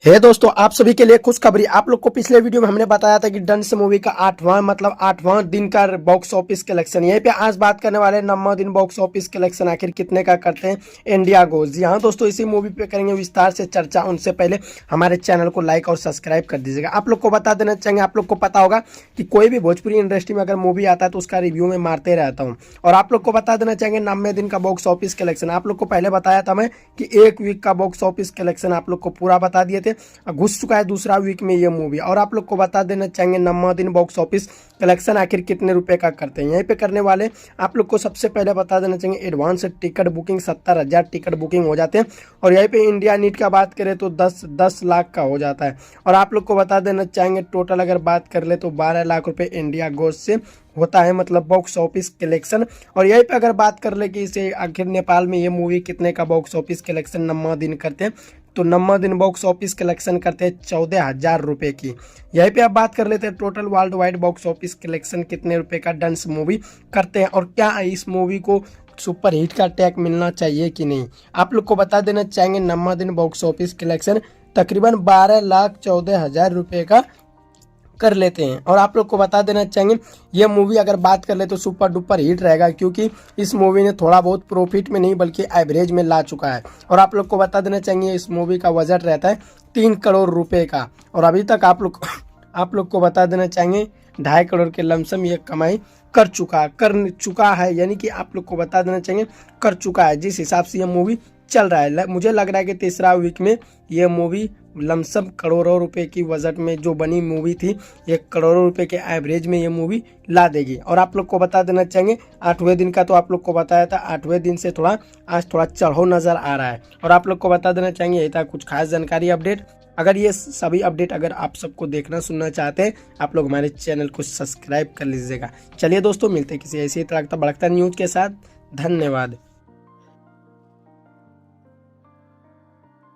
हे दोस्तों, आप सभी के लिए खुशखबरी। आप लोग को पिछले वीडियो में हमने बताया था कि डंस मूवी का आठवां दिन का बॉक्स ऑफिस कलेक्शन। यहीं पे आज बात करने वाले 9वां दिन बॉक्स ऑफिस कलेक्शन आखिर कितने का करते हैं इंडिया गोज। जी हाँ दोस्तों, इसी मूवी पे करेंगे विस्तार से चर्चा। उनसे पहले हमारे चैनल को लाइक और सब्सक्राइब कर दीजिएगा। आप लोग को बता देना चाहेंगे, आप लोग को पता होगा कि कोई भी भोजपुरी इंडस्ट्री में अगर मूवी आता है तो उसका रिव्यू में मारते रहता हूँ। और आप लोग को बता देना चाहेंगे 9वें दिन का बॉक्स ऑफिस कलेक्शन। आप लोग को पहले बताया था मैं कि एक वीक का बॉक्स ऑफिस कलेक्शन आप लोग को पूरा बता दिए थे। घुस चुका है दूसरा वीक में ये मूवी। और आप लोग को बता देना चाहेंगे 9वां दिन बॉक्स ऑफिस कलेक्शन आखिर कितने रुपए का करते हैं। यहीं पे करने वाले आप लोग को सबसे पहले बता देना चाहिए advance ticket booking 70,000 ticket booking हो जाते हैं। और यहीं पे इंडिया नीट का बात करें तो 10 लाख का हो जाता है। और आप लोग को बता देना चाहेंगे टोटल अगर बात कर ले तो 12 लाख रुपए इंडिया गोज से होता है, मतलब बॉक्स ऑफिस कलेक्शन। और यहीं पे अगर बात कर ले कि इसे आखिर नेपाल में ये मूवी कितने का बॉक्स ऑफिस कलेक्शन 9वां दिन करते हैं, तो 9वां दिन बॉक्स ऑफिस कलेक्शन करते हैं 14,000 रुपए की। यहीं पे आप बात कर लेते हैं total world wide box office collection कितने रुपए का डंस मूवी करते हैं और क्या इस मूवी को सुपर हिट का टैग मिलना चाहिए कि नहीं। आप लोग को बता देना चाहेंगे 9वां दिन बॉक्स ऑफिस कलेक्शन तकरीबन 12,14,000 रुपए का कर लेते हैं। और आप लोग को बता देना चाहेंगे ये मूवी अगर बात कर ले तो सुपर डुपर हिट रहेगा, क्योंकि इस मूवी ने थोड़ा बहुत प्रॉफिट में नहीं बल्कि एवरेज में ला चुका है। और आप लोग को बता देना चाहिए इस मूवी का बजट रहता है 3 करोड़ रुपए का। और अभी तक आप लोग को बता देना चाहेंगे 2.5 करोड़ के लमसम ये कमाई कर चुका है। यानी कि आप लोग को बता देना चाहिए कर चुका है। जिस हिसाब से ये मूवी चल रहा है, मुझे लग रहा है कि तीसरा वीक में ये मूवी लमसम करोड़ों रुपए की बजट में जो बनी मूवी थी, ये करोड़ों रुपए के एवरेज में ये मूवी ला देगी। और आप लोग को बता देना चाहेंगे 8वें दिन का तो आप लोग को बताया था, 8वें दिन से आज थोड़ा चढ़ाव नजर आ रहा है। और आप लोग को बता देना चाहेंगे यही था कुछ खास जानकारी अपडेट। अगर ये सभी अपडेट अगर आप सबको देखना सुनना चाहते हैं, आप लोग हमारे चैनल को सब्सक्राइब कर लीजिएगा। चलिए दोस्तों, मिलते हैं किसी ऐसी तड़कता भड़कता न्यूज के साथ। धन्यवाद।